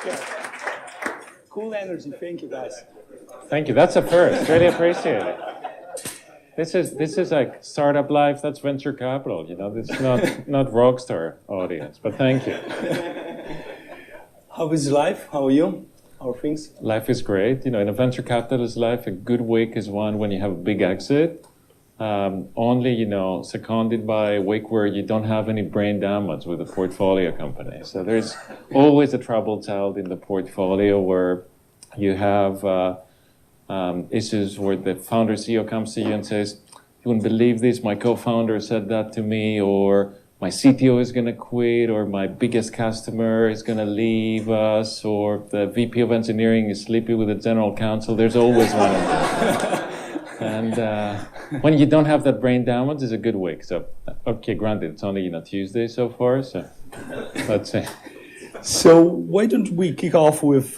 Okay. Cool energy. Thank you, guys. Thank you. That's a first. Really appreciate it. This is like startup life. That's venture capital. You know, this is not rockstar audience. But thank you. How is life? How are you? How are things? Life is great. You know, in a venture capitalist life, a good week is one when you have a big exit. Only, you know, seconded by a week where you don't have any brain damage with a portfolio company. So there's always a troubled child in the portfolio where you have issues where the founder CEO comes to you and says, "You wouldn't believe this, my co-founder said that to me," or "My CTO is going to quit," or "My biggest customer is going to leave us," or "The VP of engineering is sleepy with the general counsel." There's always one of them. And when you don't have that brain damage, it's a good week. So, okay, granted, it's only, you know, Tuesday so far. So let's see. So why don't we kick off with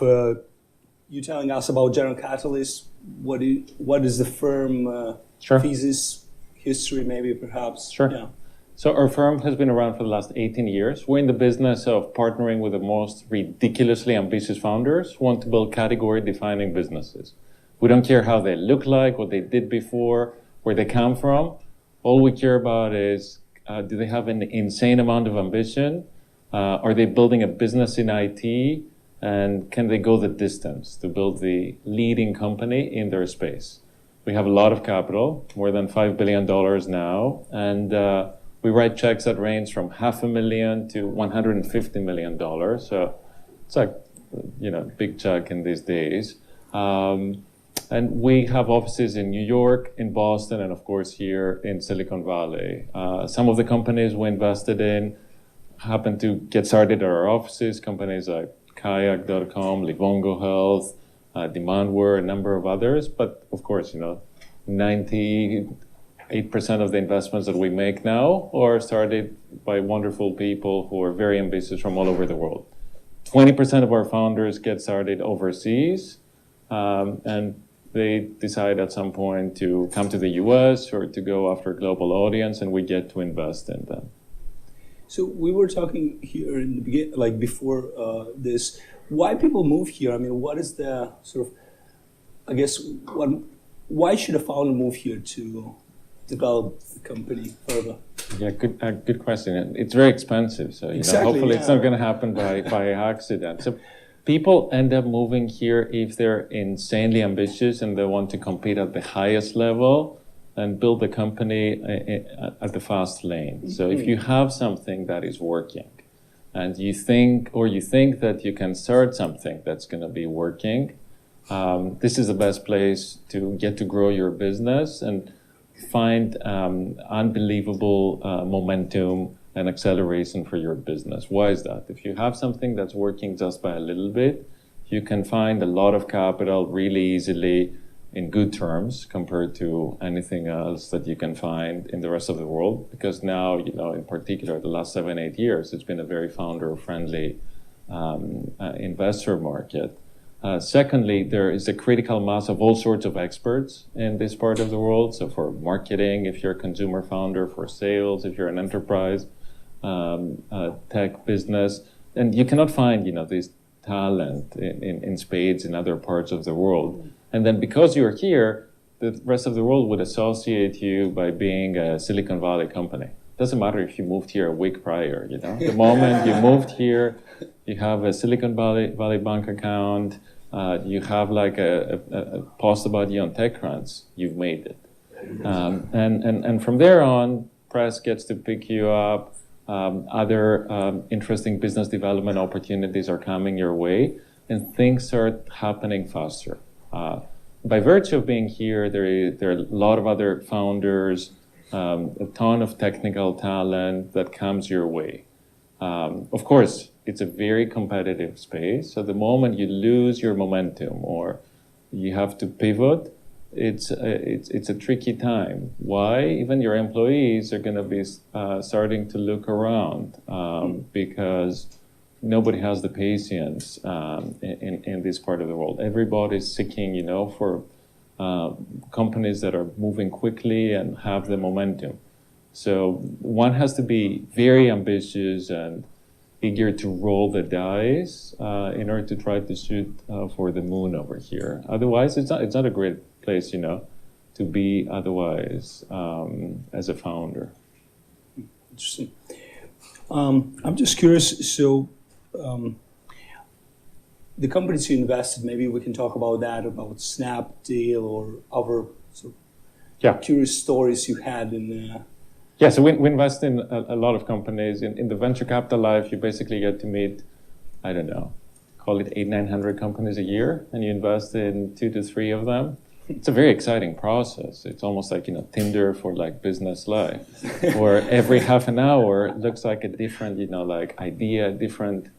you telling us about General Catalyst? What is the firm Sure. thesis, history, maybe perhaps? Sure. Yeah. So our firm has been around for the last 18 years. We're in the business of partnering with the most ridiculously ambitious founders who want to build category-defining businesses. We don't care how they look like, what they did before, where they come from. All we care about is, do they have an insane amount of ambition? Are they building a business in IT? And can they go the distance to build the leading company in their space? We have a lot of capital, more than $5 billion now. And we write checks that range from $500,000 to $150 million. So it's like, you know, big check in these days. And we have offices in New York, in Boston, and of course here in Silicon Valley. Some of the companies we invested in happened to get started at our offices, companies like Kayak.com, Livongo Health, Demandware, a number of others. But of course, you know, 98% of the investments that we make now are started by wonderful people who are very ambitious from all over the world. 20% of our founders get started overseas, and they decide at some point to come to the US or to go after a global audience, and we get to invest in them. So we were talking here in the beginning, like before this, why people move here? I mean, what is the sort of, I guess, why should a founder move here to develop the company further? Yeah, good question. It's very expensive, so you know, hopefully it's not going to happen by accident. So people end up moving here if they're insanely ambitious and they want to compete at the highest level and build a company at the fast lane. So if you have something that is working and you think that you can start something that's going to be working, this is the best place to get to grow your business and find unbelievable momentum and acceleration for your business. Why is that? If you have something that's working just by a little bit, you can find a lot of capital really easily in good terms compared to anything else that you can find in the rest of the world. Because now, you know, in particular, the last 7-8 years, it's been a very founder-friendly investor market. Secondly, there is a critical mass of all sorts of experts in this part of the world. So for marketing, if you're a consumer founder, for sales, if you're an enterprise tech business, and you cannot find, you know, this talent in spades in other parts of the world. And then because you're here, the rest of the world would associate you by being a Silicon Valley company. Doesn't matter if you moved here a week prior, you know. The moment you moved here, you have a Silicon Valley bank account, you have like a post about you on TechCrunch, you've made it. And from there on, press gets to pick you up, other interesting business development opportunities are coming your way, and things start happening faster. By virtue of being here, there are a lot of other founders, a ton of technical talent that comes your way. Of course, it's a very competitive space. So the moment you lose your momentum or you have to pivot, it's a tricky time. Why? Even your employees are going to be starting to look around because nobody has the patience in this part of the world. Everybody's seeking, you know, for companies that are moving quickly and have the momentum. So one has to be very ambitious and eager to roll the dice in order to try to shoot for the moon over here. Otherwise, it's not a great place, to be otherwise as a founder. Interesting. I'm just curious. So, the companies you invested, maybe we can talk about that, about Snapdeal or other sort of curious stories you had in. Yeah, so we invest in a lot of companies. In the venture capital life, you basically get to meet, I don't know, call it 800-900 companies a year, and you invest in 2 to 3 of them. It's a very exciting process. It's almost like, Tinder for like business life, where every half an hour looks like a different, like idea, different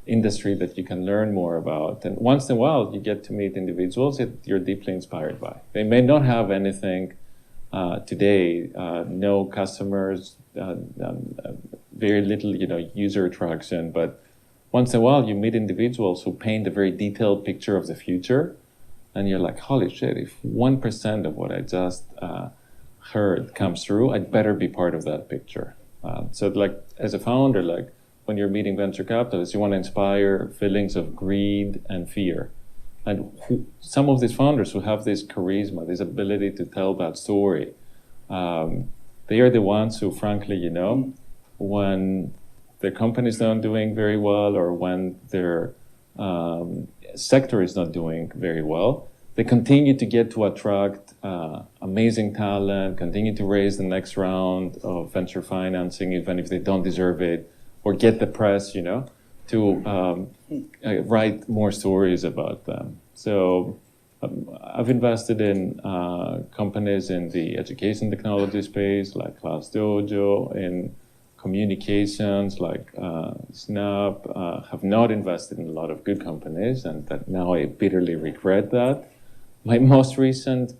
industry that you can learn more about. And once in a while, you get to meet individuals that you're deeply inspired by. They may not have anything today, no customers, very little, user attraction. But once in a while, you meet individuals who paint a very detailed picture of the future, and you're like, holy shit, if 1% of what I just heard comes through, I'd better be part of that picture. So like, as a founder, like when you're meeting venture capitalists, you want to inspire feelings of greed and fear. And some of these founders who have this charisma, this ability to tell that story, they are the ones who, frankly, when their company is not doing very well, or when their sector is not doing very well, they continue to get to attract amazing talent, continue to raise the next round of venture financing, even if they don't deserve it, or get the press, to write more stories about them. So I've invested in companies in the education technology space, like Class Dojo, in communications, like Snap. Have not invested in a lot of good companies, and that now I bitterly regret that. My most recent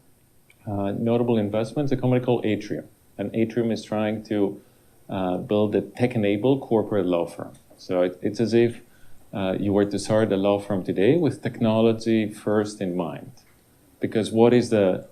notable investment is a company called Atrium. And Atrium is trying to build a tech-enabled corporate law firm. So it's as if you were to start a law firm today with technology first in mind. Because what is the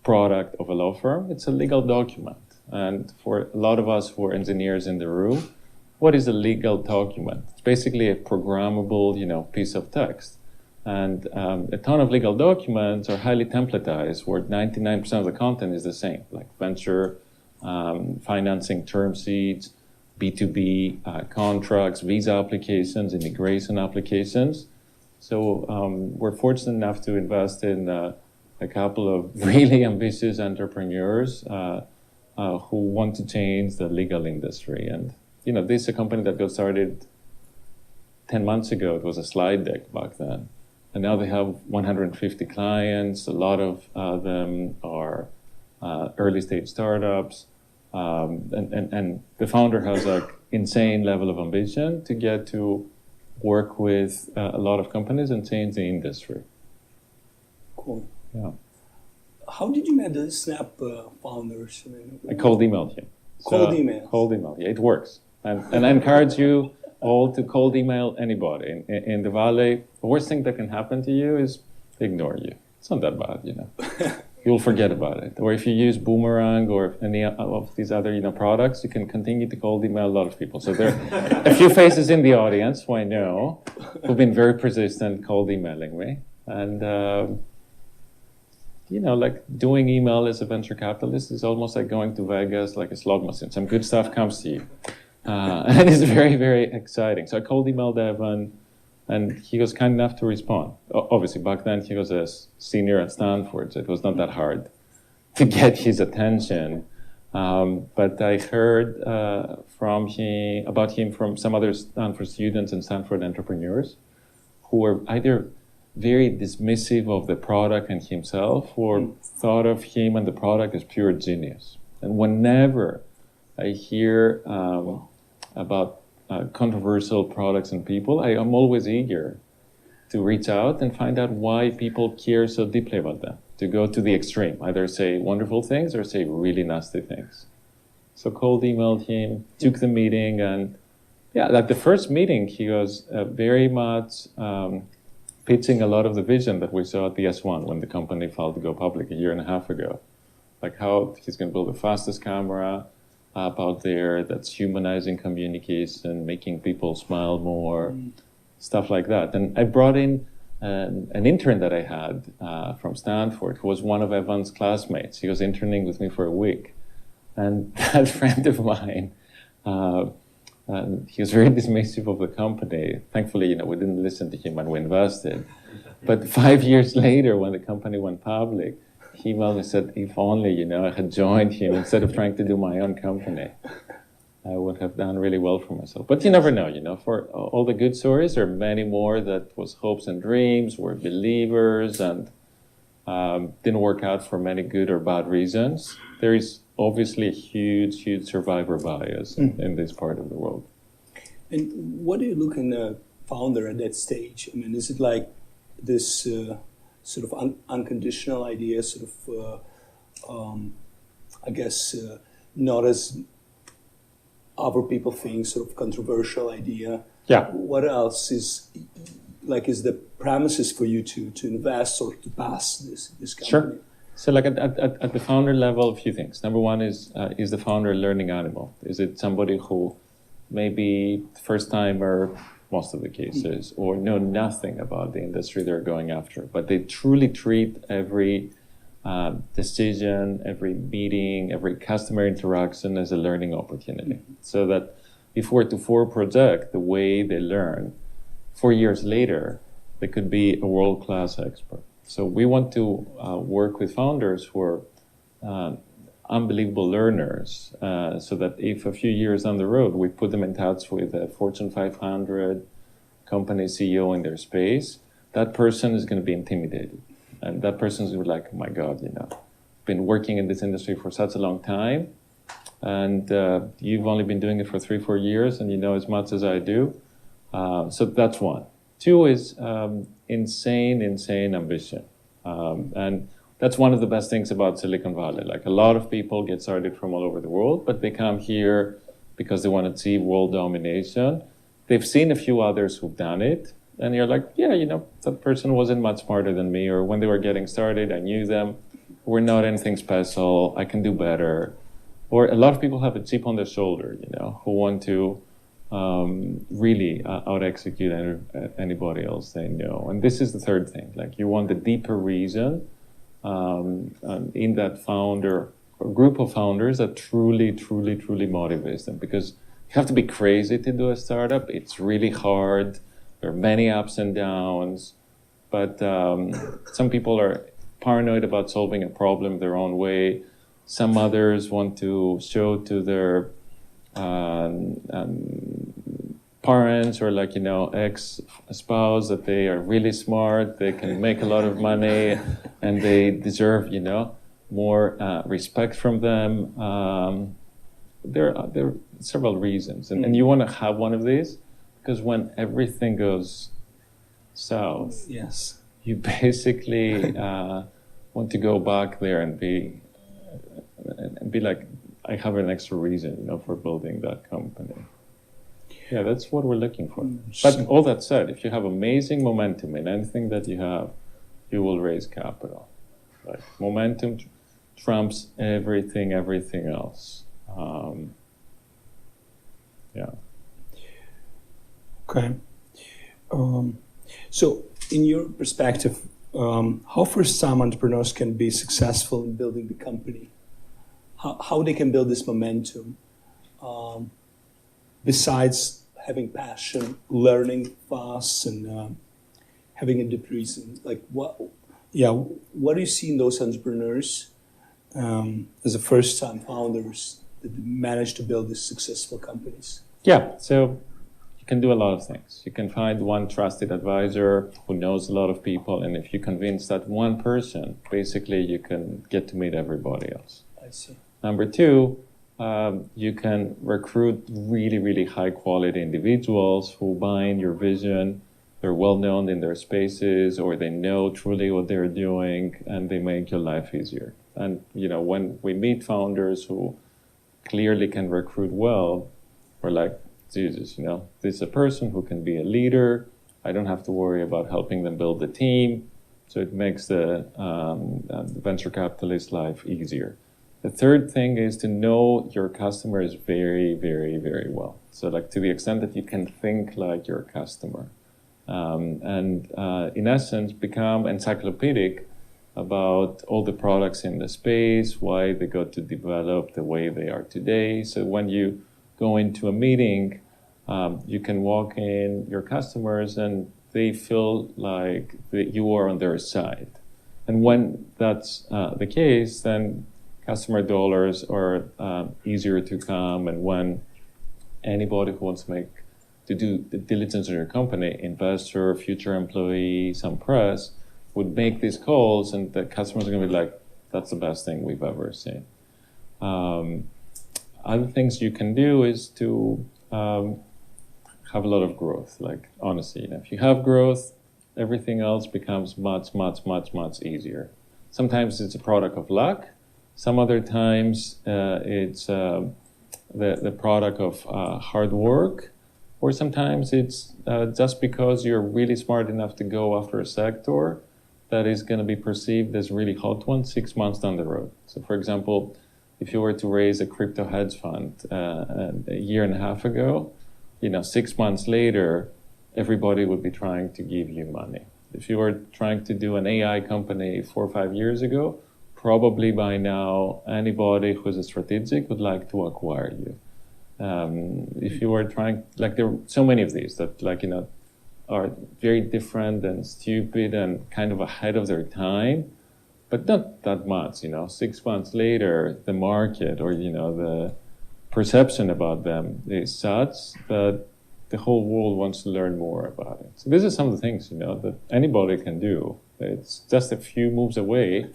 product of a law firm? It's a legal document. And for a lot of us who are engineers in the room, what is a legal document? It's basically a programmable, piece of text. And a ton of legal documents are highly templatized, where 99% of the content is the same, like venture financing term sheets, B2B contracts, visa applications, immigration applications. So we're fortunate enough to invest in a couple of really ambitious entrepreneurs who want to change the legal industry. And, this is a company that got started 10 months ago. It was a slide deck back then. And now they have 150 clients. A lot of them are early stage startups. And the founder has like insane level of ambition to get to work with a lot of companies and change the industry. Cool. Yeah. How did you meet the Snap founders? I cold emailed him. Cold email. Cold email. Yeah, it works. And I encourage you all to cold email anybody. In the Valley, the worst thing that can happen to you is ignore you. It's not that bad, You'll forget about it. Or if you use Boomerang or any of these other, products, you can continue to cold email a lot of people. So there are a few faces in the audience who I know who've been very persistent cold emailing me. And, like doing email as a venture capitalist is almost like going to Vegas like a slot machine. Some good stuff comes to you. And it's very, very exciting. So I cold emailed Evan, and he was kind enough to respond. Obviously, back then he was a senior at Stanford, so it was not that hard to get his attention. But I heard about him from some other Stanford students and Stanford entrepreneurs who were either very dismissive of the product and himself, or thought of him and the product as pure genius. And whenever I hear about controversial products and people, I am always eager to reach out and find out why people care so deeply about them, to go to the extreme, either say wonderful things or say really nasty things. So cold emailed him, took the meeting, and at the first meeting, he was very much pitching a lot of the vision that we saw at the S1 when the company filed to go public a year and a half ago. Like how he's going to build the fastest camera, app out there that's humanizing communication, making people smile more, stuff like that. And I brought in an intern that I had from Stanford, who was one of Evan's classmates. He was interning with me for a week. And that friend of mine, he was very dismissive of the company. Thankfully, we didn't listen to him and we invested. But 5 years later, when the company went public, he emailed me and said, if only, I had joined him instead of trying to do my own company. I would have done really well for myself. But you never know, for all the good stories, there are many more that was hopes and dreams, were believers, and didn't work out for many good or bad reasons. There is obviously a huge, huge survivor bias in this part of the world. And what do you look in a founder at that stage? I mean, is it like this sort of unconditional idea, sort of, not as other people think, sort of controversial idea? Yeah. What else is the premises for you to invest or to pass this company? Sure. So at the founder level, a few things. Number one is the founder a learning animal? Is it somebody who maybe first timer, most of the cases, or know nothing about the industry they're going after, but they truly treat every decision, every meeting, every customer interaction as a learning opportunity. So that if we're to project the way they learn, 4 years later, they could be a world-class expert. So we want to work with founders who are unbelievable learners, so that if a few years down the road we put them in touch with a Fortune 500 company CEO in their space, that person is going to be intimidated. And that person is like, oh my God, been working in this industry for such a long time, and you've only been doing it for 3-4 years, and you know as much as I do. So that's one. Two is insane ambition. And that's one of the best things about Silicon Valley. Like, a lot of people get started from all over the world, but they come here because they want to achieve world domination. They've seen a few others who've done it, and you're like, yeah, that person wasn't much smarter than me, or when they were getting started, I knew them. We're not anything special. I can do better. Or a lot of people have a chip on their shoulder, who want to really out-execute anybody else they know. And this is the third thing. Like, you want the deeper reason in that founder or group of founders that truly motivates them. Because you have to be crazy to do a startup. It's really hard. There are many ups and downs. But some people are paranoid about solving a problem their own way. Some others want to show to their parents or ex-spouse that they are really smart, they can make a lot of money, and they deserve, more respect from them. There are several reasons, and you want to have one of these, because when everything goes south, yes, you basically want to go back there and be like, I have an extra reason, for building that company. Yeah, that's what we're looking for. But all that said, if you have amazing momentum in anything that you have, you will raise capital. Like, momentum trumps everything else. Yeah. Okay. So, in your perspective, how first-time entrepreneurs can be successful in building the company? How they can build this momentum, besides having passion, learning fast, and having a deep reason. Like, what do you see in those entrepreneurs as a first-time founders that manage to build these successful companies? Yeah, so you can do a lot of things. You can find one trusted advisor who knows a lot of people, and if you convince that one person, basically you can get to meet everybody else. I see. Number two, you can recruit really high-quality individuals who buy in your vision. They're well-known in their spaces, or they know truly what they're doing, and they make your life easier. And, when we meet founders who clearly can recruit well, we're like, Jesus, this is a person who can be a leader. I don't have to worry about helping them build the team. So it makes the venture capitalist life easier. The third thing is to know your customers very, very, very well. So like to the extent that you can think like your customer. In essence, become encyclopedic about all the products in the space, why they got to develop the way they are today. So when you go into a meeting, you can walk in your customers and they feel like that you are on their side. And when that's the case, then customer dollars are easier to come. And when anybody who wants to do the diligence on your company, investor, future employee, some press, would make these calls, and the customers are going to be like, that's the best thing we've ever seen. Other things you can do is to have a lot of growth. Like, honestly, if you have growth, everything else becomes much, much, much, much easier. Sometimes it's a product of luck. Some other times it's the product of hard work. Or sometimes it's just because you're really smart enough to go after a sector that is going to be perceived as really hot one 6 months down the road. So, for example, if you were to raise a crypto hedge fund a year and a half ago, 6 months later, everybody would be trying to give you money. If you were trying to do an AI company 4 or 5 years ago, probably by now, anybody who's a strategic would like to acquire you. If you were trying, there are so many of these that, are very different and stupid and kind of ahead of their time, but not that much, 6 months later, the market or, the perception about them is such that the whole world wants to learn more about it. So this is some of the things, that anybody can do. It's just a few moves away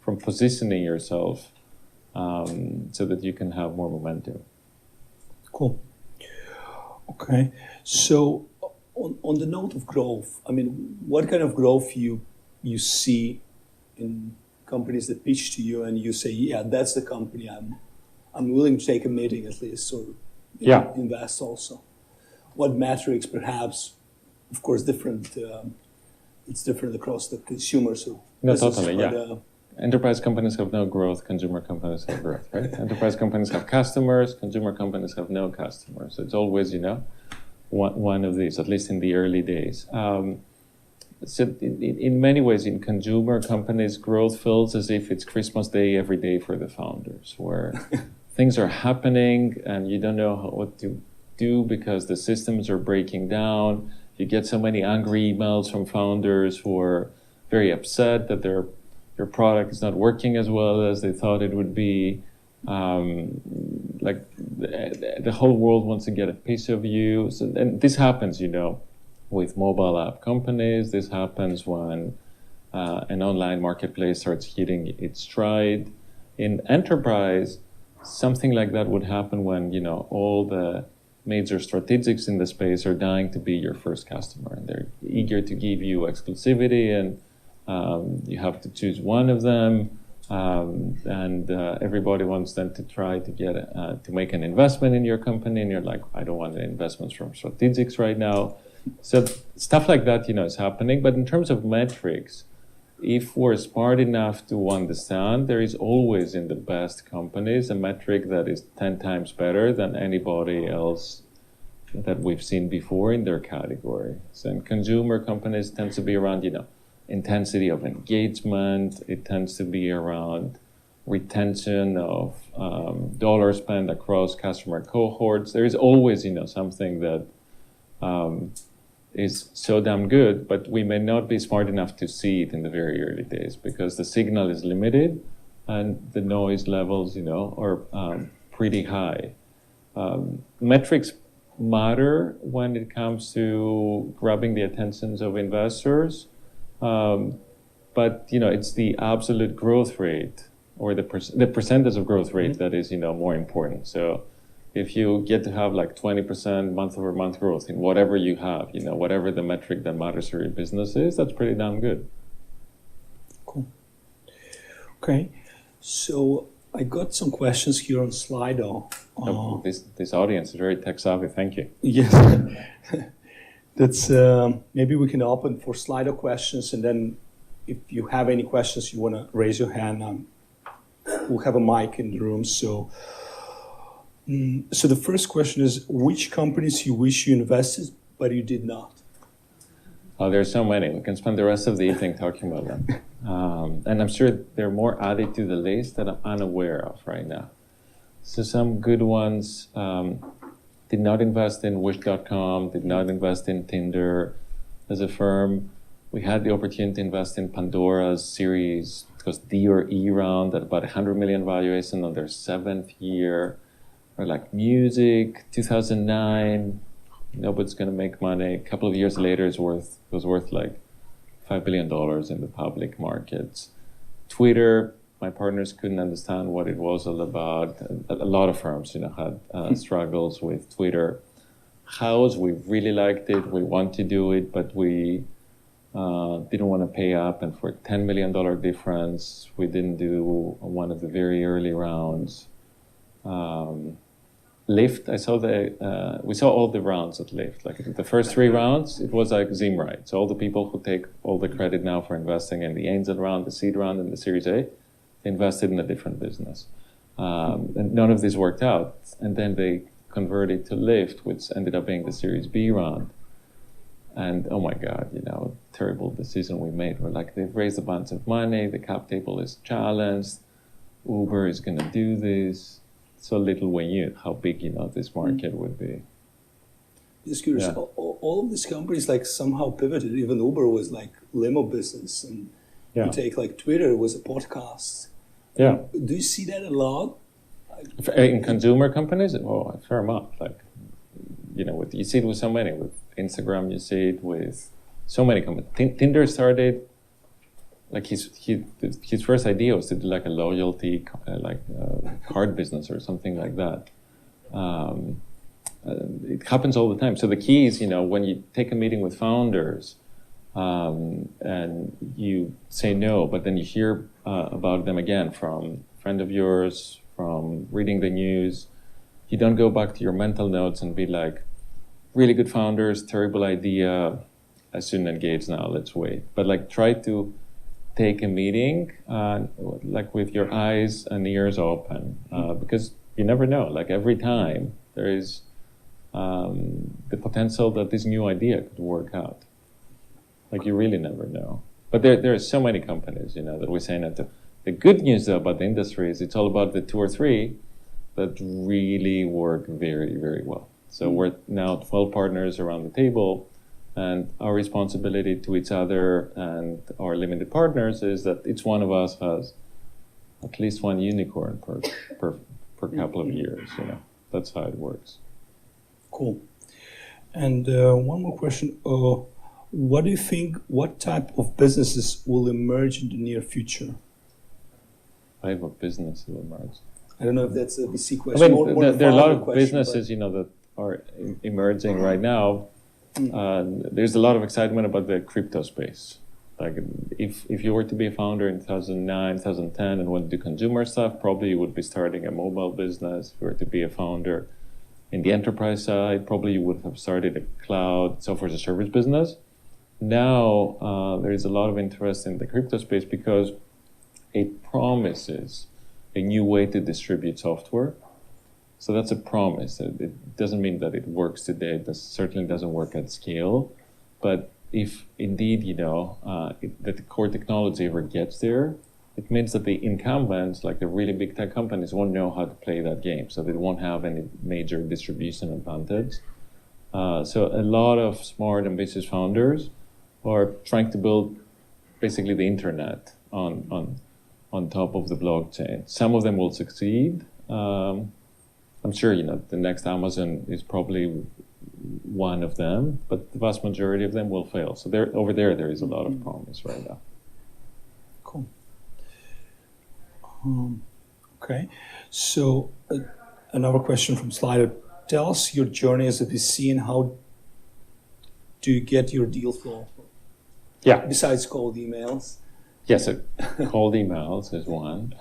from positioning yourself so that you can have more momentum. Cool. Okay. So on the note of growth, what kind of growth you see in companies that pitch to you and you say, yeah, that's the company I'm willing to take a meeting at least, or invest also? What metrics, perhaps, of course, different. It's different across the consumers. No, totally, yeah. Enterprise companies have no growth, consumer companies have growth, right? Enterprise companies have customers, consumer companies have no customers. So it's always, one of these, at least in the early days. So in many ways, in consumer companies, growth feels as if it's Christmas Day every day for the founders, where things are happening and you don't know what to do because the systems are breaking down. You get so many angry emails from founders who are very upset that your product is not working as well as they thought it would be. The whole world wants to get a piece of you. So, and this happens, with mobile app companies. This happens when an online marketplace starts hitting its stride. In enterprise, something like that would happen when, all the major strategics in the space are dying to be your first customer. And they're eager to give you exclusivity, and you have to choose one of them. Everybody wants them to try to get to make an investment in your company, and you're like, I don't want the investments from strategics right now. So stuff like that, is happening. But in terms of metrics, if we're smart enough to understand, there is always in the best companies a metric that is 10 times better than anybody else that we've seen before in their category. So in consumer companies tends to be around, intensity of engagement. It tends to be around retention of dollars spent across customer cohorts. There is always, something that is so damn good, but we may not be smart enough to see it in the very early days because the signal is limited and the noise levels, are pretty high. Metrics matter when it comes to grabbing the attentions of investors. But it's the absolute growth rate or the percentage of growth rate that is more important. So if you get to have 20% month-over-month growth in whatever you have, whatever the metric that matters for your business is, that's pretty damn good. Cool. Okay, so I got some questions here on Slido. This audience is very tech savvy. Thank you. Yes. That's maybe we can open for Slido questions, and then if you have any questions, you want to raise your hand. we'll have a mic in the room. So the first question is, which companies you wish you invested, but you did not? Oh, there's so many. We can spend the rest of the evening talking about them. And I'm sure there are more added to the list that I'm unaware of right now. So some good ones, did not invest in Wish.com, did not invest in Tinder as a firm. We had the opportunity to invest in Pandora's series, it was D or E round at about 100 million valuation on their 7th year. Or like music, 2009, nobody's going to make money. A couple of years later, it was worth like $5 billion in the public markets. Twitter, my partners couldn't understand what it was all about. A lot of firms, had struggles with Twitter. House, we really liked it. We want to do it, but we didn't want to pay up. And for a $10 million difference, we didn't do one of the very early rounds. Lyft, we saw all the rounds at Lyft. Like the first 3 rounds, it was like Zimrite. So all the people who take all the credit now for investing in the angel round, the seed round, and the Series A, invested in a different business. And none of this worked out. And then they converted to Lyft, which ended up being the Series B round. And oh my God, terrible decision we made. We're like, they've raised a bunch of money, the cap table is challenged, Uber is going to do this. So little we knew how big, this market would be. Just curious, Yeah. all of these companies like somehow pivoted. Even Uber was like limo business, and you take like Twitter was a podcast. Yeah. Do you see that a lot? In consumer companies, a fair amount. Like, you see it with so many. With Instagram, you see it with so many companies. Tinder started, like his first idea was to do like a loyalty, card business or something like that. It happens all the time. So the key is, when you take a meeting with founders, and you say no, but then you hear about them again from a friend of yours, from reading the news, you don't go back to your mental notes and be like, really good founders, terrible idea, I shouldn't engage now, let's wait. But like try to take a meeting like with your eyes and ears open, because you never know. Like every time there is the potential that this new idea could work out. Like you really never know. But there are so many companies, that we say not to. The good news though about the industry is it's all about the 2 or 3 that really work very, very well. So we're now 12 partners around the table, and our responsibility to each other and our limited partners is that each one of us has at least 1 unicorn per couple of years. That's how it works. Cool. And one more question. What do you think, what type of businesses will emerge in the near future? Type of business will emerge. I don't know if that's a VC question. There are a lot of businesses, that are emerging right now. There's a lot of excitement about the crypto space. Like if you were to be a founder in 2009, 2010 and want to do consumer stuff, probably you would be starting a mobile business. If you were to be a founder in the enterprise side, probably you would have started a cloud software as a service business. Now there is a lot of interest in the crypto space because it promises a new way to distribute software. So that's a promise. It doesn't mean that it works today. It certainly doesn't work at scale. But if indeed, that the core technology ever gets there, it means that the incumbents, like the really big tech companies, won't know how to play that game. So they won't have any major distribution advantage. So a lot of smart, ambitious founders are trying to build basically the internet on top of the blockchain. Some of them will succeed. I'm sure, the next Amazon is probably one of them, but the vast majority of them will fail. So there is a lot of promise right now. Cool. Okay. So another question from Slider. Tell us your journey as a VC and how do you get your deal flow? Yeah. Besides cold emails. Yes, cold emails is one.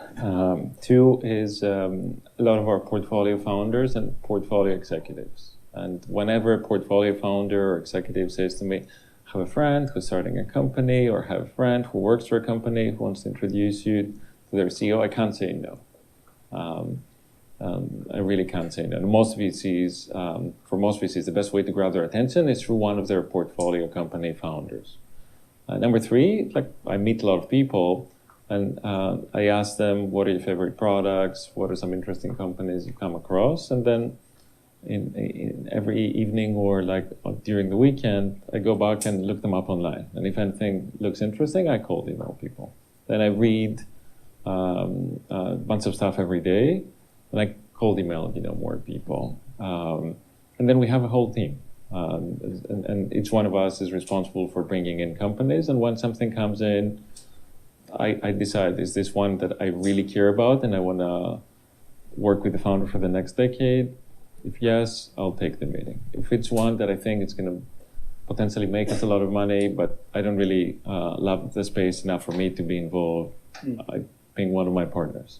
2 is a lot of our portfolio founders and portfolio executives. And whenever a portfolio founder or executive says to me, have a friend who's starting a company or have a friend who works for a company who wants to introduce you to their CEO, I can't say no. I really can't say no. Most VCs, for most VCs, the best way to grab their attention is through one of their portfolio company founders. Number three, like I meet a lot of people, and I ask them, what are your favorite products? What are some interesting companies you come across? And then in every evening or like during the weekend, I go back and look them up online. And if anything looks interesting, I cold email people. Then I read a bunch of stuff every day, and I cold email, more people. And then we have a whole team. And each one of us is responsible for bringing in companies. And when something comes in, I decide, is this one that I really care about and I want to work with the founder for the next decade? If yes, I'll take the meeting. If it's one that I think it's going to potentially make us a lot of money, but I don't really love the space enough for me to be involved, I ping one of my partners.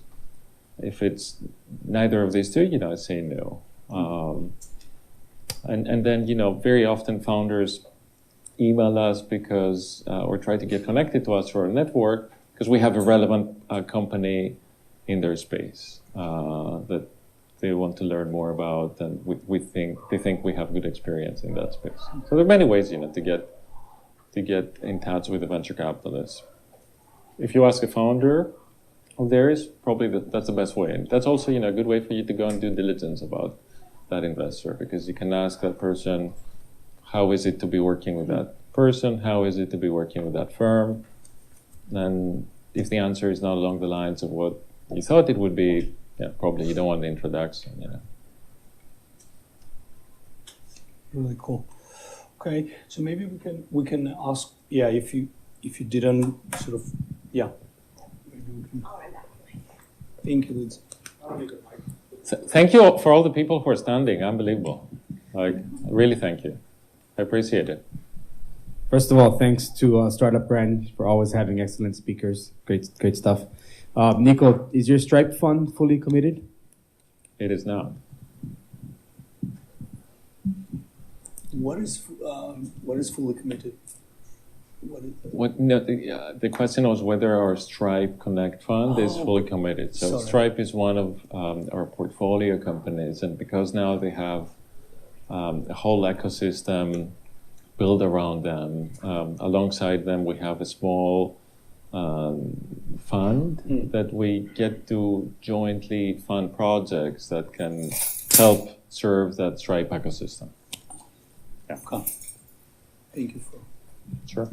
If it's neither of these two, I say no. And then, very often founders email us because, or try to get connected to us through our network because we have a relevant company in their space that they want to learn more about, and they think we have good experience in that space. So there are many ways, to get in touch with the venture capitalists. If you ask a founder of theirs, probably that's the best way. And that's also, a good way for you to go and do diligence about that investor, because you can ask that person, how is it to be working with that person? How is it to be working with that firm? And if the answer is not along the lines of what you thought it would be, probably you don't want the introduction, Really cool. Okay, so maybe we can ask, if you didn't sort of, maybe we can. Thank you, Liz. Thank you for all the people who are standing. Unbelievable. Really thank you. I appreciate it. First of all, thanks to Startup Brand for always having excellent speakers. Great stuff. Niko, is your Stripe fund fully committed? It is now. What is fully committed? The question was whether our Stripe Connect fund is fully committed. So sorry. Stripe is one of our portfolio companies, and because now they have a whole ecosystem built around them, alongside them we have a small fund that we get to jointly fund projects that can help serve that Stripe ecosystem. Yeah. Okay. Thank you for. Sure.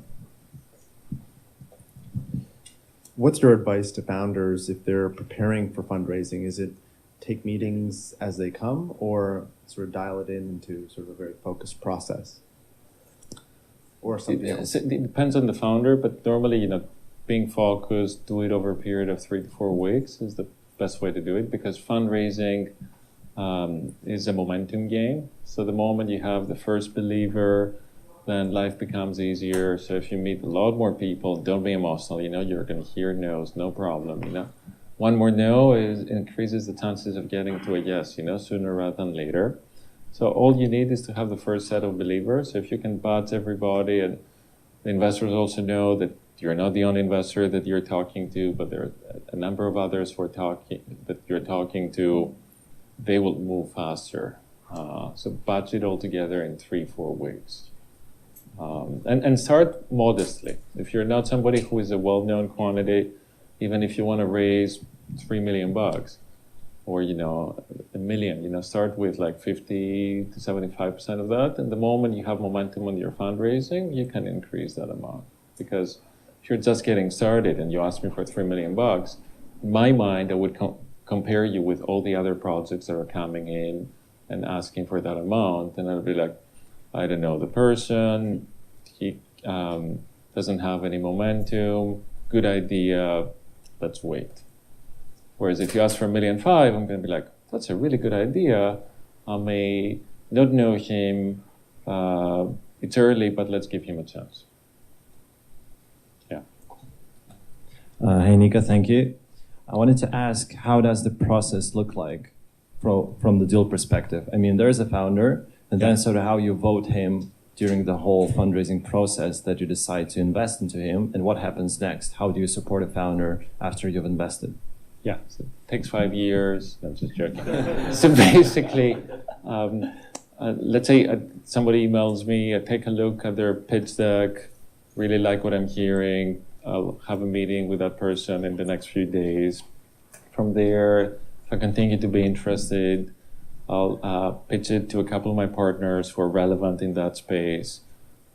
What's your advice to founders if they're preparing for fundraising? Is it take meetings as they come, or sort of dial it into sort of a very focused process? Or something else? It depends on the founder, but normally, being focused, do it over a period of 3 to 4 weeks is the best way to do it, because fundraising is a momentum game. So the moment you have the first believer, then life becomes easier. So if you meet a lot more people, don't be emotional. You're going to hear no's, no problem. One more no increases the chances of getting to a yes, sooner rather than later. So all you need is to have the first set of believers. So if you can budge everybody, and the investors also know that you're not the only investor that you're talking to, but there are a number of others that you're talking to, they will move faster. So batch it all together in 3-4 weeks. And start modestly. If you're not somebody who is a well-known quantity, even if you want to raise $3 million or $1 million, start with like 50 to 75% of that. And the moment you have momentum on your fundraising, you can increase that amount. Because if you're just getting started and you ask me for $3 million, in my mind, I would compare you with all the other projects that are coming in and asking for that amount. And I'd be like, I don't know the person, he doesn't have any momentum, good idea, let's wait. Whereas if you ask for $1.5 million, I'm going to be like, that's a really good idea. I may not know him, it's early, but let's give him a chance. Yeah. Hey, Niko, thank you. I wanted to ask, how does the process look like from the deal perspective? I mean, there's a founder, and then sort of how you vote him during the whole fundraising process that you decide to invest into him, and what happens next? How do you support a founder after you've invested? Yeah, so it takes 5 years. No, I'm just joking. So basically, let's say somebody emails me, I take a look at their pitch deck, really like what I'm hearing. I'll have a meeting with that person in the next few days. From there, if I continue to be interested, I'll pitch it to a couple of my partners who are relevant in that space.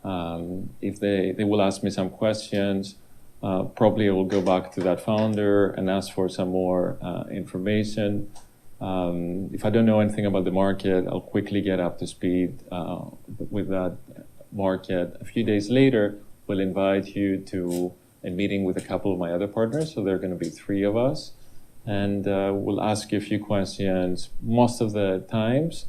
If they will ask me some questions, probably I will go back to that founder and ask for some more information. If I don't know anything about the market, I'll quickly get up to speed with that market. A few days later, we'll invite you to a meeting with a couple of my other partners. So there are going to be 3 of us. And we'll ask you a few questions. Most of the times,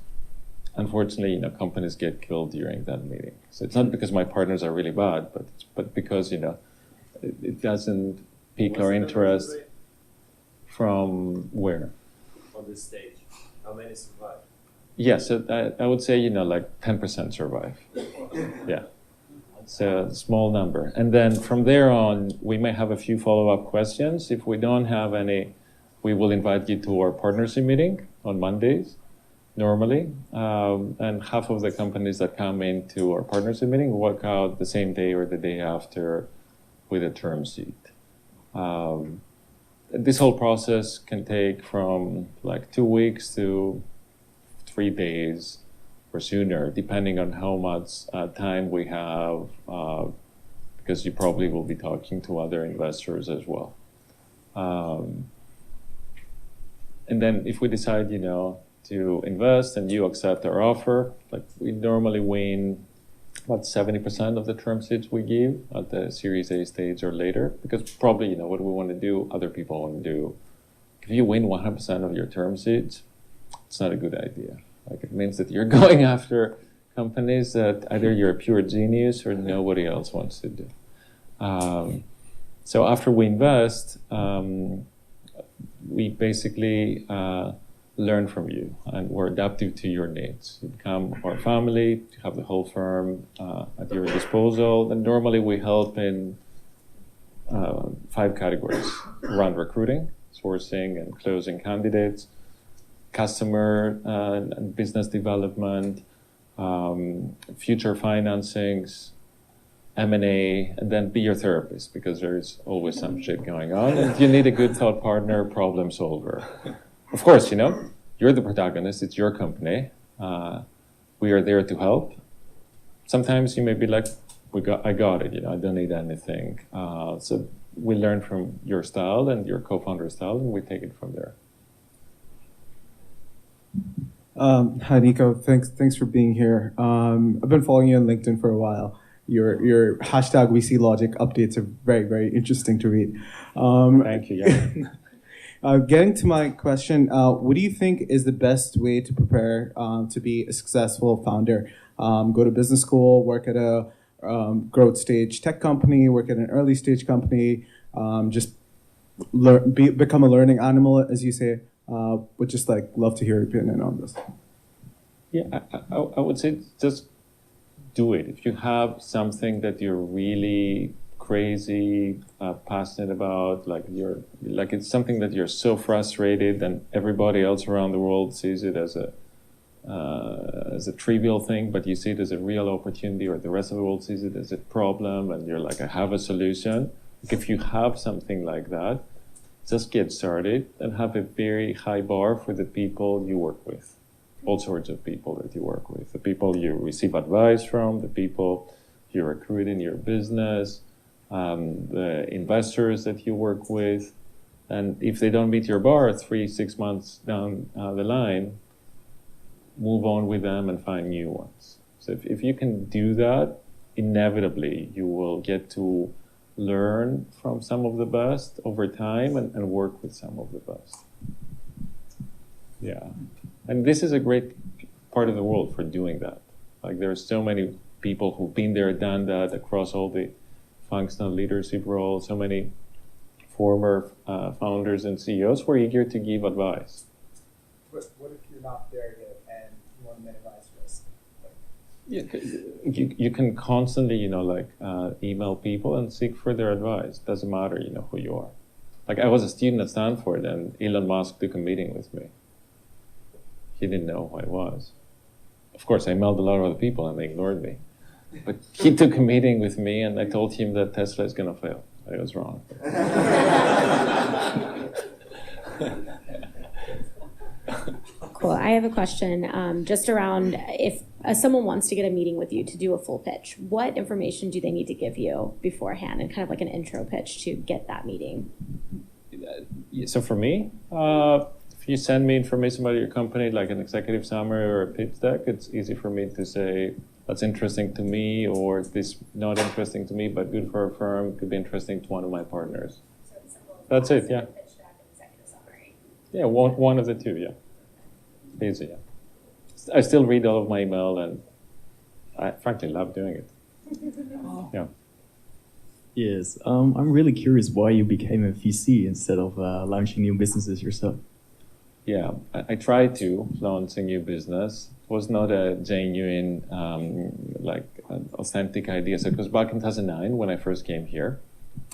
unfortunately, companies get killed during that meeting. So it's not because my partners are really bad, but because, it doesn't pique our interest. From where? On this stage, how many survive? Yes, I would say, like 10% survive. Yeah. It's a small number. And then from there on, we may have a few follow-up questions. If we don't have any, we will invite you to our partnership meeting on Mondays, normally. And half of the companies that come into our partnership meeting work out the same day or the day after with a term sheet. This whole process can take from like 2 weeks to 3 days or sooner, depending on how much time we have, because you probably will be talking to other investors as well. And then if we decide, to invest and you accept our offer, like we normally win about 70% of the term sheets we give at the Series A stage or later, because probably, what we want to do, other people want to do. If you win 100% of your term sheets, it's not a good idea. Like it means that you're going after companies that either you're a pure genius or nobody else wants to do. So after we invest, we basically learn from you, and we're adaptive to your needs. You become our family, you have the whole firm at your disposal, and normally we help in 5 categories around recruiting, sourcing and closing candidates, customer and business development, future financings, M&A, and then be your therapist, because there's always some shit going on, and you need a good thought partner, problem solver. Of course, you're the protagonist, it's your company. We are there to help. Sometimes you may be like, I got it, I don't need anything. So we learn from your style and your co-founder's style, and we take it from there. Hi, Niko. Thanks for being here. I've been following you on LinkedIn for a while. Your hashtag #WeSeeLogic updates are very, very interesting to read. Thank you. Yeah. Getting to my question, what do you think is the best way to prepare to be a successful founder? Go to business school, work at a growth stage tech company, work at an early stage company, just become a learning animal, as you say. Would just love to hear your opinion on this. Yeah, I would say just do it. If you have something that you're really crazy passionate about, it's something that you're so frustrated, and everybody else around the world sees it as a trivial thing, but you see it as a real opportunity, or the rest of the world sees it as a problem, and you're like, I have a solution. If you have something like that, just get started and have a very high bar for the people you work with. All sorts of people that you work with, the people you receive advice from, the people you recruit in your business, the investors that you work with. And if they don't meet your bar 3-6 months down the line, move on with them and find new ones. So if you can do that, inevitably you will get to learn from some of the best over time and work with some of the best. Yeah. And this is a great part of the world for doing that. There are so many people who've been there, done that across all the functional leadership roles, so many former founders and CEOs who are eager to give advice. What if you're not there yet and you want to minimize risk? You can constantly, email people and seek further advice. Doesn't matter, who you are. Like I was a student at Stanford and Elon Musk took a meeting with me. He didn't know who I was. Of course, I emailed a lot of other people and they ignored me. But he took a meeting with me and I told him that Tesla is going to fail. I was wrong. Cool. I have a question just around if someone wants to get a meeting with you to do a full pitch, what information do they need to give you beforehand and kind of like an intro pitch to get that meeting? So for me, if you send me information about your company, like an executive summary or a pitch deck, it's easy for me to say, that's interesting to me, or this not interesting to me, but good for our firm, could be interesting to one of my partners. So it's simple. That's it, yeah. Pitch deck and executive summary. Yeah, one of the two, yeah. Easy, yeah. I still read all of my email, and I frankly love doing it. Yeah. Yes, I'm really curious why you became a VC instead of launching new businesses yourself. Yeah, I tried to launch a new business. It was not a genuine, authentic idea. So it was back in 2009 when I first came here.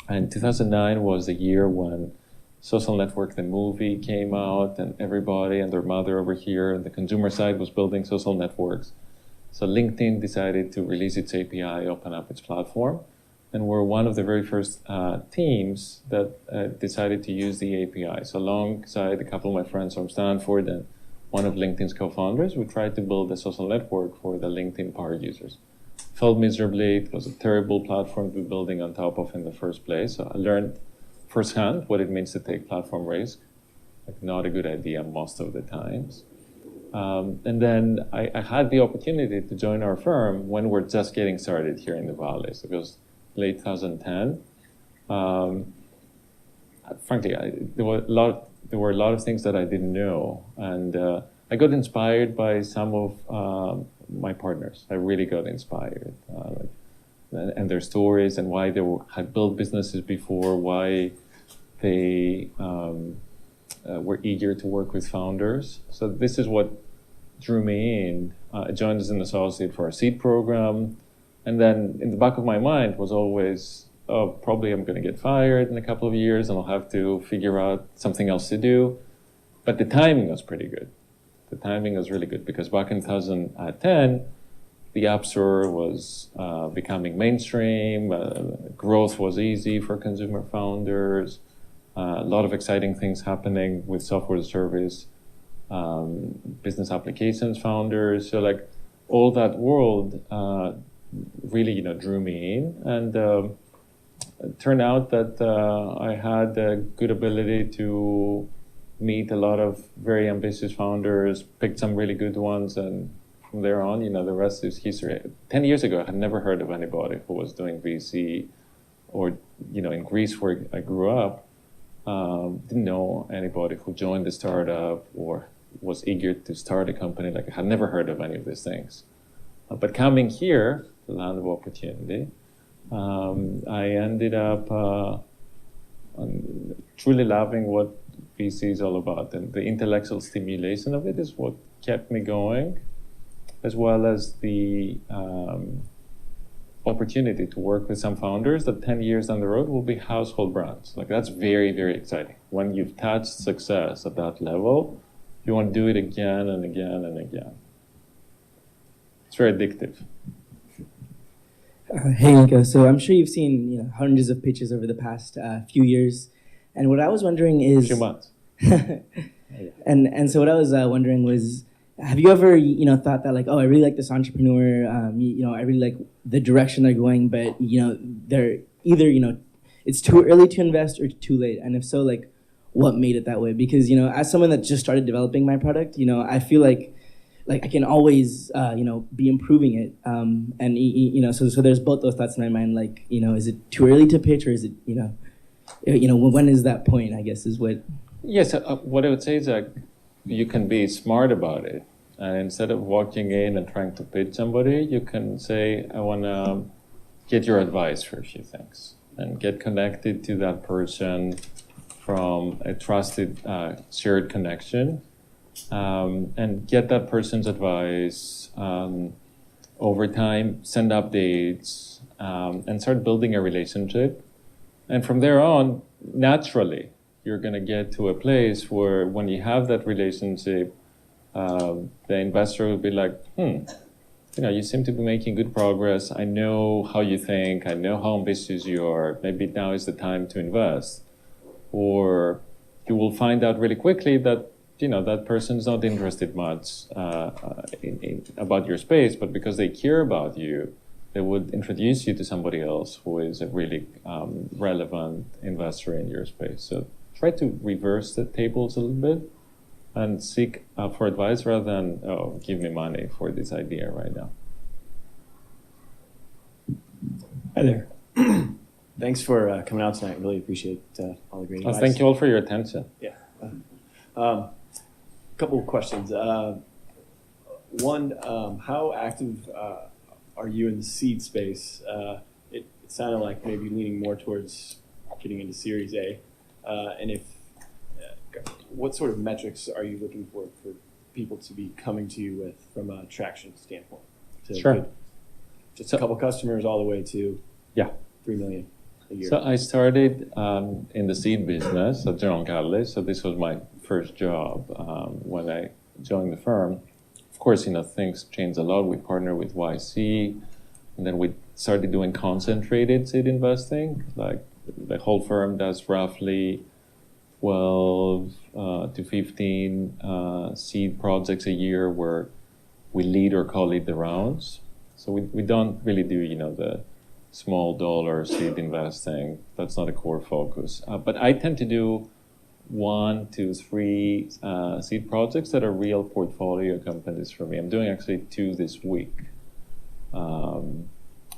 And 2009 was the year when Social Network, the movie, came out, and everybody and their mother over here on the consumer side was building social networks. So LinkedIn decided to release its API, open up its platform. And we're one of the very first teams that decided to use the API. So alongside a couple of my friends from Stanford and one of LinkedIn's co-founders, we tried to build a social network for the LinkedIn power users. Failed miserably. It was a terrible platform to be building on top of in the first place. So I learned firsthand what it means to take platform risk. Like not a good idea most of the times. And then I had the opportunity to join our firm when we're just getting started here in the Valley. So it was late 2010. Frankly, there were a lot of things that I didn't know, and I got inspired by some of my partners. I really got inspired, and their stories and why they had built businesses before, why they were eager to work with founders. So this is what drew me in. I joined as an associate for our seed program. And then in the back of my mind was always, oh, probably I'm going to get fired in a couple of years and I'll have to figure out something else to do. But the timing was pretty good. The timing was really good because back in 2010, the App Store was becoming mainstream. Growth was easy for consumer founders. A lot of exciting things happening with software as a service, business applications founders. So like all that world really, drew me in, and it turned out that I had a good ability to meet a lot of very ambitious founders, picked some really good ones, and from there on, the rest is history. 10 years ago, I had never heard of anybody who was doing VC, or in Greece where I grew up, didn't know anybody who joined the startup or was eager to start a company. Like I had never heard of any of these things. But coming here, the land of opportunity, I ended up truly loving what VC is all about. And the intellectual stimulation of it is what kept me going, as well as the opportunity to work with some founders that 10 years down the road will be household brands. Like that's very, very exciting. When you've touched success at that level, you want to do it again and again and again. It's very addictive. Hey, Niko. So I'm sure you've seen hundreds of pitches over the past few years, and what I was wondering is a few months. and so what I was wondering was, have you ever thought that like, oh, I really like this entrepreneur, I really like the direction they're going, but they're either it's too early to invest or too late, and if so, like what made it that way? Because as someone that just started developing my product, I feel like I can always, be improving it. And, so there's both those thoughts in my mind. Like, is it too early to pitch, or is it, when is that point, I guess, is what. Yes, what I would say is that you can be smart about it. And instead of walking in and trying to pitch somebody, you can say, I want to get your advice for a few things and get connected to that person from a trusted shared connection. And get that person's advice over time, send updates, and start building a relationship. And from there on, naturally, you're going to get to a place where when you have that relationship, the investor will be like, you seem to be making good progress. I know how you think. I know how ambitious you are. Maybe now is the time to invest. Or you will find out really quickly that, that person's not interested much about your space, but because they care about you, they would introduce you to somebody else who is a really relevant investor in your space. So try to reverse the tables a little bit and seek for advice rather than, give me money for this idea right now. Hi there. Thanks for coming out tonight. Really appreciate all the great advice. Thank you all for your attention. Yeah. Couple of questions. One, how active are you in the seed space? It sounded like maybe leaning more towards getting into Series A. And if what sort of metrics are you looking for people to be coming to you with from a traction standpoint? Sure. Just a couple customers all the way to 3 million a year. So I started in the seed business at General Catalyst. So this was my first job when I joined the firm. Of course, things changed a lot. We partnered with YC, and then we started doing concentrated seed investing. Like the whole firm does roughly 12 to 15 seed projects a year where we lead or co-lead the rounds. So we don't really do, the small dollar seed investing. That's not a core focus. But I tend to do 1 to 3 seed projects that are real portfolio companies for me. I'm doing actually 2 this week,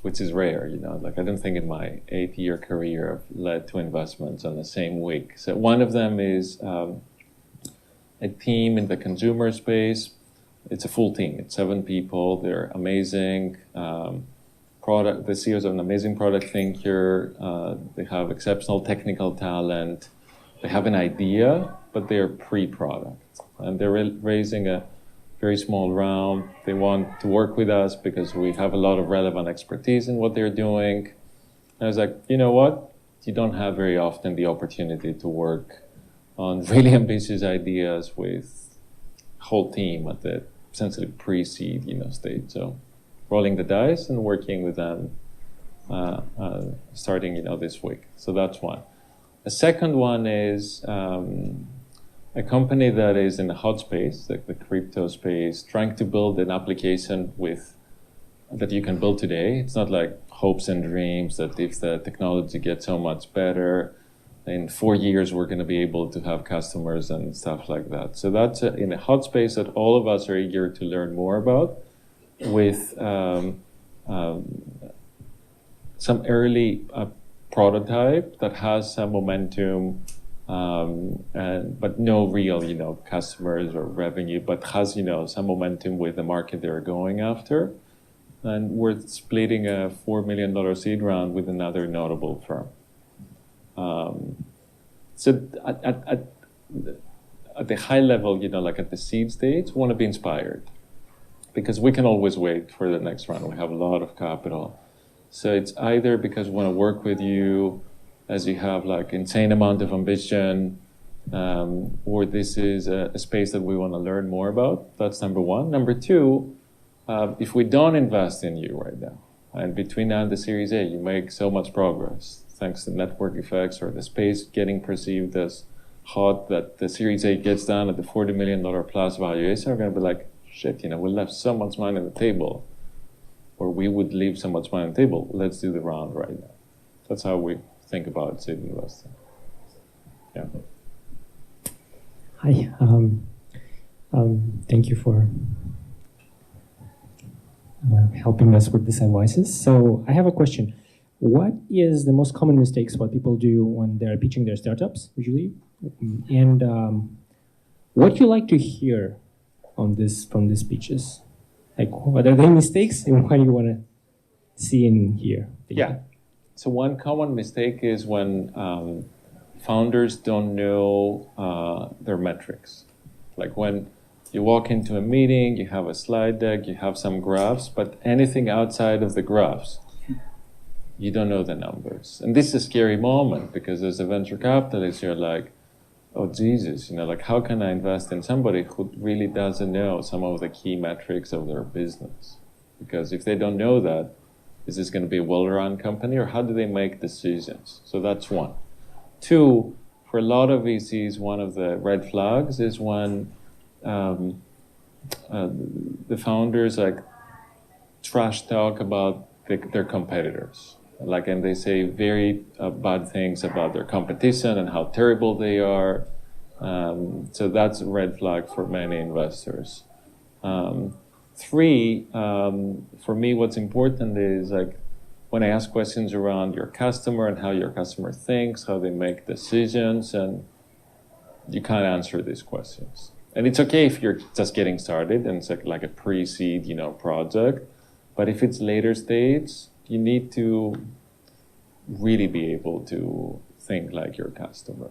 which is rare, Like I don't think in my 8-year career I've led 2 investments on the same week. So one of them is a team in the consumer space. It's a full team. It's 7 people. They're amazing. The CEOs are an amazing product thinker. They have exceptional technical talent. They have an idea, but they're pre-product. And they're raising a very small round. They want to work with us because we have a lot of relevant expertise in what they're doing. And I was like, you know what? You don't have very often the opportunity to work on really ambitious ideas with a whole team at the essentially pre-seed, stage. So rolling the dice and working with them starting, this week. So that's one. The second one is a company that is in the hot space, like the crypto space, trying to build an application that you can build today. It's not like hopes and dreams that if the technology gets so much better, in 4 years we're going to be able to have customers and stuff like that. So that's in a hot space that all of us are eager to learn more about, with some early prototype that has some momentum, but no real, customers or revenue, but has, some momentum with the market they're going after. And we're splitting a $4 million seed round with another notable firm. So at the high level, like at the seed stage, we want to be inspired, because we can always wait for the next round. We have a lot of capital. So it's either because we want to work with you as you have like insane amount of ambition, or this is a space that we want to learn more about. That's number one. Number two, if we don't invest in you right now, and between now and the Series A, you make so much progress, thanks to network effects or the space getting perceived as hot, that the Series A gets down at the $40 million plus valuation, we're going to be like, shit, we left so much money on the table, or we would leave so much money on the table. Let's do the round right now. That's how we think about seed investing. Yeah. Hi. Thank you for helping us with these advices. So I have a question. What is the most common mistakes what people do when they're pitching their startups, usually? And what do you like to hear on this from these pitches? Like, what are the mistakes and what do you want to see and hear? Yeah. So one common mistake is when founders don't know their metrics. Like when you walk into a meeting, you have a slide deck, you have some graphs, but anything outside of the graphs, you don't know the numbers. And this is a scary moment, because as a venture capitalist, you're like, oh Jesus, like how can I invest in somebody who really doesn't know some of the key metrics of their business? Because if they don't know that, is this going to be a well-run company, or how do they make decisions? So that's one. Two, for a lot of VCs, one of the red flags is when the founders trash talk about their competitors. And they say very bad things about their competition and how terrible they are. So that's a red flag for many investors. Three, for me, what's important is when I ask questions around your customer and how your customer thinks, how they make decisions, and you can't answer these questions. And it's okay if you're just getting started and it's like a pre-seed, project. But if it's later stage, you need to really be able to think like your customer.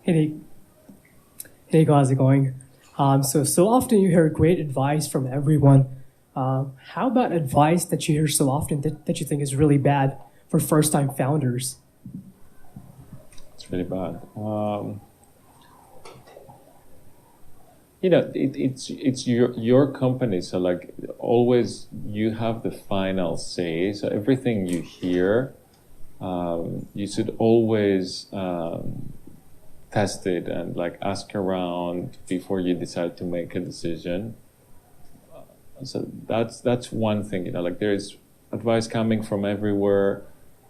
Hey, Niko, how's it going? So often you hear great advice from everyone. How about advice that you hear so often that you think is really bad for first-time founders? It's really bad. It's your company, so always you have the final say. So everything you hear, you should always test it and ask around before you decide to make a decision. So that's one thing. There's advice coming from everywhere,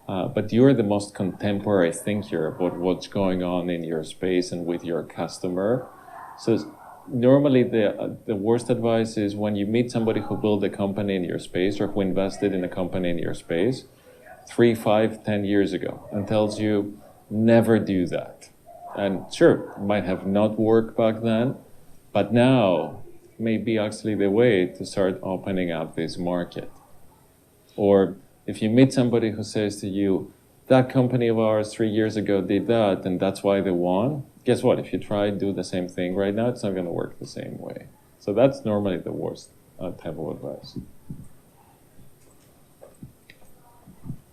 but you're the most contemporary thinker about what's going on in your space and with your customer. So normally the worst advice is when you meet somebody who built a company in your space or who invested in a company in your space 3, 5, 10 years ago and tells you never do that. And sure, it might have not worked back then, but now may be actually the way to start opening up this market. Or if you meet somebody who says to you, that company of ours 3 years ago did that and that's why they won, guess what? If you try to do the same thing right now, it's not going to work the same way. So that's normally the worst type of advice.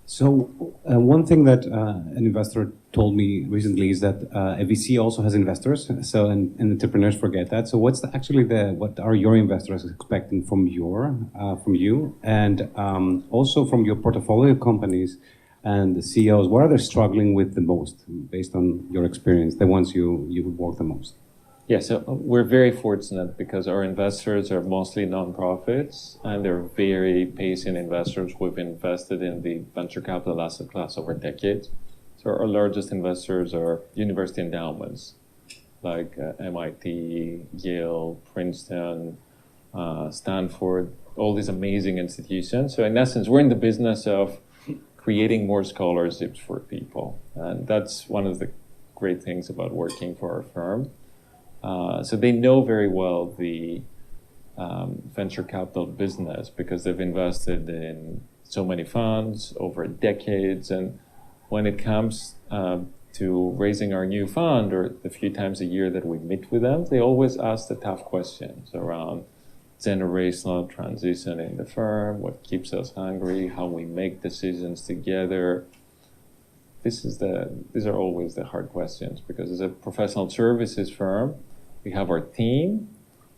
So one thing that an investor told me recently is that a VC also has investors. So and entrepreneurs forget that. So what are your investors expecting from you, and also from your portfolio companies and the CEOs? What are they struggling with the most, based on your experience? The ones you work the most. Yeah, so we're very fortunate because our investors are mostly nonprofits and they're very patient investors who've invested in the venture capital asset class over decades. So our largest investors are university endowments like MIT, Yale, Princeton, Stanford, all these amazing institutions. So in essence, we're in the business of creating more scholarships for people. And that's one of the great things about working for our firm. So they know very well the venture capital business because they've invested in so many funds over decades. And when it comes to raising our new fund, or the few times a year that we meet with them, they always ask the tough questions around generational transition in the firm, what keeps us hungry, how we make decisions together. These are always the hard questions because as a professional services firm, we have our team,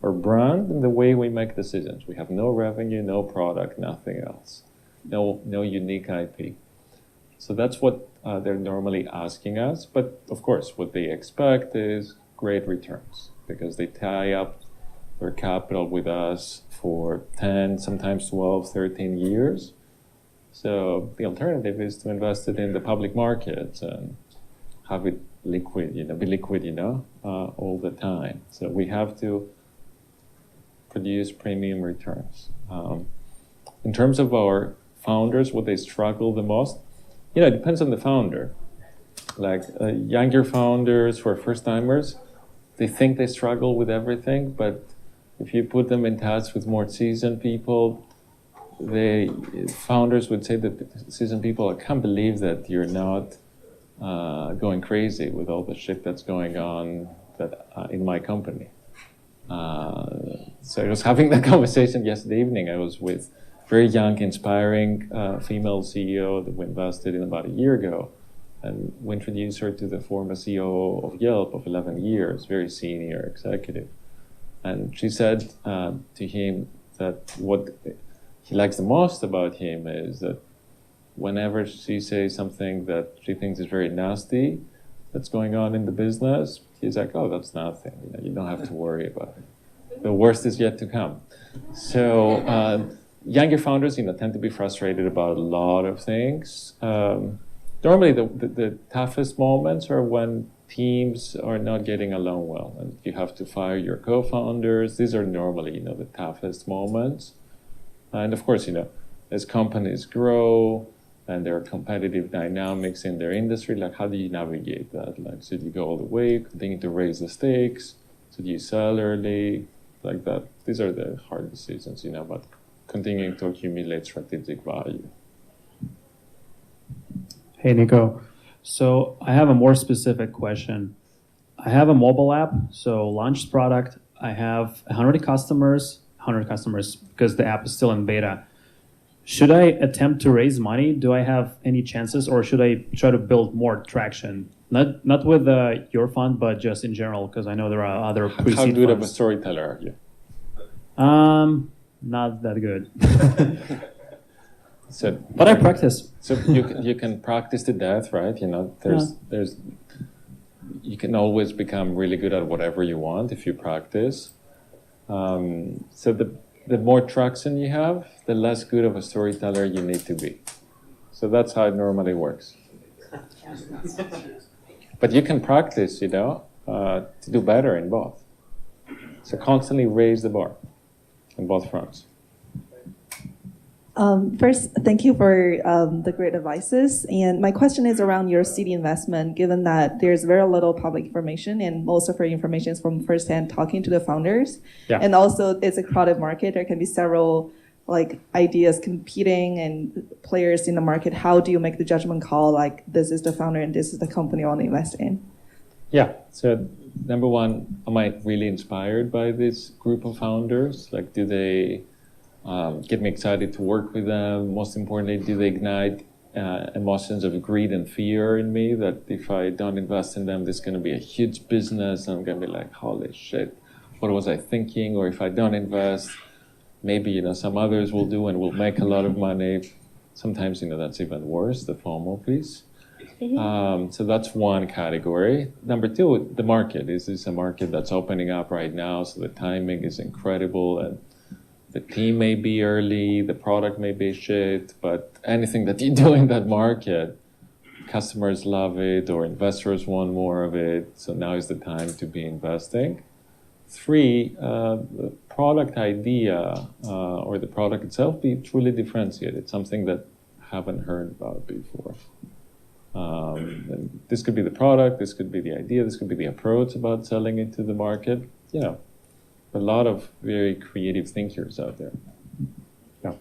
our brand, and the way we make decisions. We have no revenue, no product, nothing else. No unique IP. So that's what they're normally asking us. But of course, what they expect is great returns because they tie up their capital with us for 10, sometimes 12, 13 years. So the alternative is to invest it in the public markets and have it liquid, be liquid, all the time. So we have to produce premium returns. In terms of our founders, what they struggle the most, it depends on the founder. Younger founders who are first-timers, they think they struggle with everything, but if you put them in touch with more seasoned people, founders would say that seasoned people, I can't believe that you're not going crazy with all the shit that's going on in my company. So I was having that conversation yesterday evening. I was with a very young, inspiring female CEO that we invested in about a year ago. And we introduced her to the former CEO of Yelp of 11 years, very senior executive. And she said to him that what he likes the most about him is that whenever she says something that she thinks is very nasty that's going on in the business, he's like, oh, that's nothing. You don't have to worry about it. The worst is yet to come. So younger founders, tend to be frustrated about a lot of things. Normally, the toughest moments are when teams are not getting along well, and you have to fire your co-founders. These are normally, the toughest moments. And of course, as companies grow and there are competitive dynamics in their industry, like how do you navigate that? Like, should you go all the way, continue to raise the stakes? Should you sell early? Like that. These are the hard decisions, but continuing to accumulate strategic value. Hey, Niko. So I have a more specific question. I have a mobile app, so launched product. I have 100 customers because the app is still in beta. Should I attempt to raise money? Do I have any chances, or should I try to build more traction? Not with your fund, but just in general, because I know there are other pre-seed How good funds. of a storyteller are you? Not that good. But I practice. So you can practice to death, right? There's you can always become really good at whatever you want if you practice. So the more traction you have, the less good of a storyteller you need to be. So that's how it normally works. But you can practice, to do better in both. So constantly raise the bar on both fronts. First, thank you for the great advices. And my question is around your seed investment, given that there's very little public information and most of our information is from firsthand talking to the founders. Yeah. And also it's a crowded market. There can be several ideas competing and players in the market. How do you make the judgment call, this is the founder and this is the company I want to invest in? Yeah. So number one, am I really inspired by this group of founders? Do they get me excited to work with them? Most importantly, do they ignite emotions of greed and fear in me that if I don't invest in them, this is going to be a huge business and I'm going to be like, holy shit, what was I thinking? Or if I don't invest, maybe some others will do and we'll make a lot of money. Sometimes that's even worse, the FOMO piece. So that's one category. Number two, the market. Is this a market that's opening up right now? So the timing is incredible, and the team may be early, the product may be shit, but anything that you do in that market, customers love it or investors want more of it. So now is the time to be investing. Three, the product idea or the product itself be truly differentiated, something that I haven't heard about before. And this could be the product, this could be the idea, this could be the approach about selling it to the market. A lot of very creative thinkers out there. Yeah.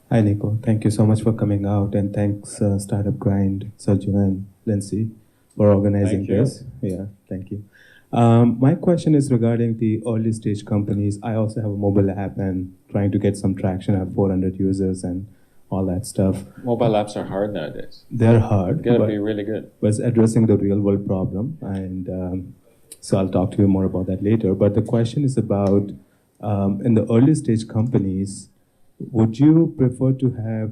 Hi, Niko. Thank you so much for coming out, and thanks Startup Grind, Sergio and Lindsay, for organizing this. Yeah, thank you. My question is regarding the early stage companies. I also have a mobile app and trying to get some traction. I have 400 users and all that stuff. Mobile apps are hard nowadays. They're hard. You gotta be really good. But it's addressing the real world problem, and so I'll talk to you more about that later. But the question is about, in the early stage companies, would you prefer to have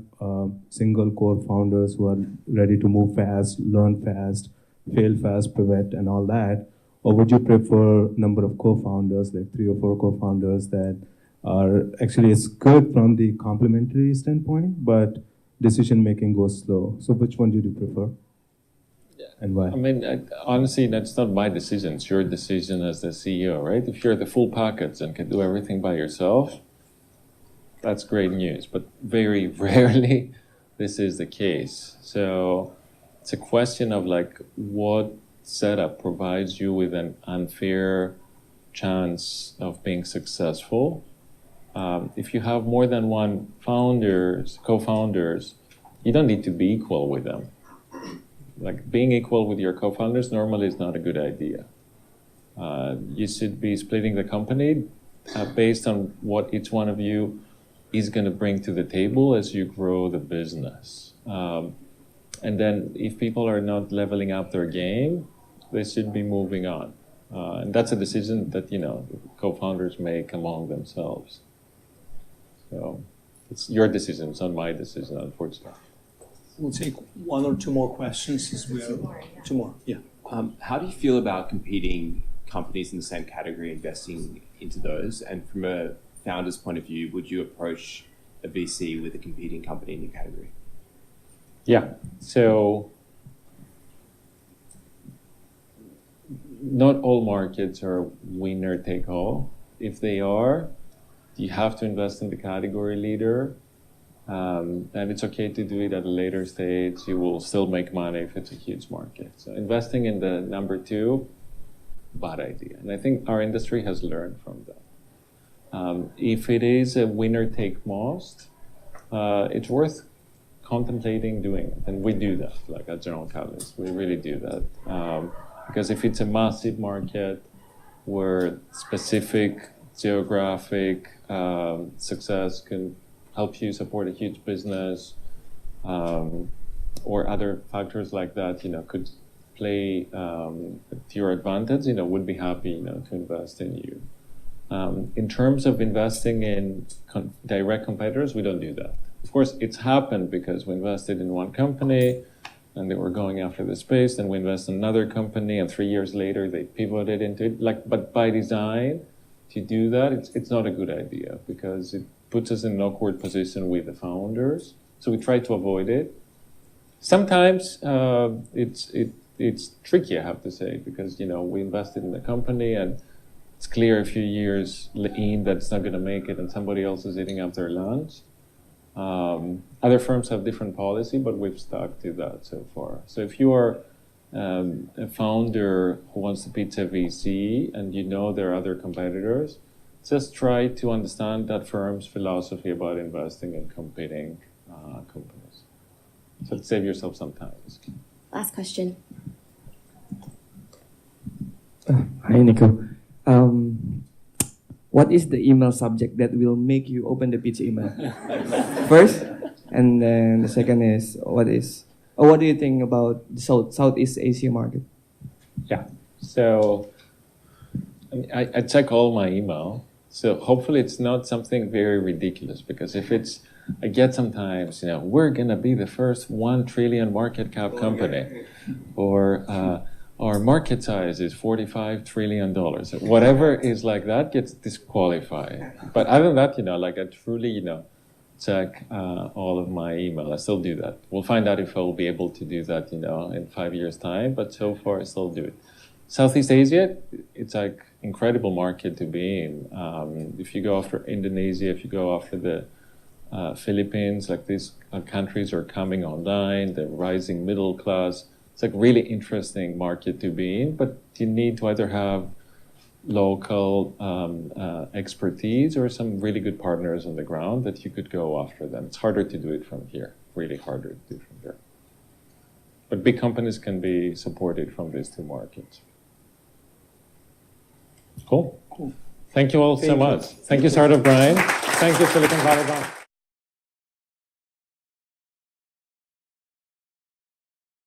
single core founders who are ready to move fast, learn fast, fail fast, pivot, and all that? Or would you prefer number of co-founders, like 3 or 4 co-founders that are actually, it's good from the complementary standpoint, but decision-making goes slow. So which one do you prefer? And why? I mean, honestly, that's not my decision. It's your decision as the CEO, right? If you're the full package and can do everything by yourself, that's great news. But very rarely this is the case. So it's a question of what setup provides you with an unfair chance of being successful. If you have more than one co-founders, you don't need to be equal with them. Being equal with your co-founders normally is not a good idea. You should be splitting the company based on what each one of you is going to bring to the table as you grow the business. And then if people are not leveling up their game, they should be moving on. And that's a decision that, co-founders make among themselves. So it's your decision, it's not my decision, unfortunately. We'll take one or two more questions as we are. Two more, yeah. How do you feel about competing companies in the same category, investing into those? And from a founder's point of view, would you approach a VC with a competing company in your category? Yeah, so not all markets are winner take all. If they are, you have to invest in the category leader. And it's okay to do it at a later stage. You will still make money if it's a huge market. So investing in the number two, bad idea. And I think our industry has learned from that. If it is a winner take most, it's worth contemplating doing it. And we do that, like at General Catalyst. We really do that. Because if it's a massive market where specific geographic success can help you support a huge business, or other factors like that, could play to your advantage, would be happy, to invest in you. In terms of investing in direct competitors, we don't do that. Of course, it's happened because we invested in one company and they were going after the space, then we invest in another company, and 3 years later they pivoted into it. But by design, to do that, it's not a good idea because it puts us in an awkward position with the founders. So we try to avoid it. Sometimes it's tricky, I have to say, because we invested in the company and it's clear a few years in that it's not going to make it, and somebody else is eating up their lunch. Other firms have different policy, but we've stuck to that so far. So if you are a founder who wants to pitch a VC and there are other competitors, just try to understand that firm's philosophy about investing in competing companies. So save yourself some time. Last question. Hi, Niko. What is the email subject that will make you open the pitch email? First, and then the second is, what do you think about the Southeast Asia market? Yeah, so I check all my email. So hopefully it's not something very ridiculous, because if I get sometimes, we're going to be the first 1 trillion market cap company, or our market size is $45 trillion. Whatever is like that gets disqualified. But other than that, I truly, check all of my email. I still do that. We'll find out if I will be able to do that, in 5 years' time. But so far, I still do it. Southeast Asia, it's incredible market to be in. If you go after Indonesia, if you go after the Philippines, these countries are coming online, the rising middle class. It's really interesting market to be in, but you need to either have local expertise or some really good partners on the ground that you could go after them. It's harder to do it from here, really harder to do it from here. But big companies can be supported from these two markets. Cool. Thank you all so much. Thank you, Startup Brian. Thank you, Silicon Valley Bank.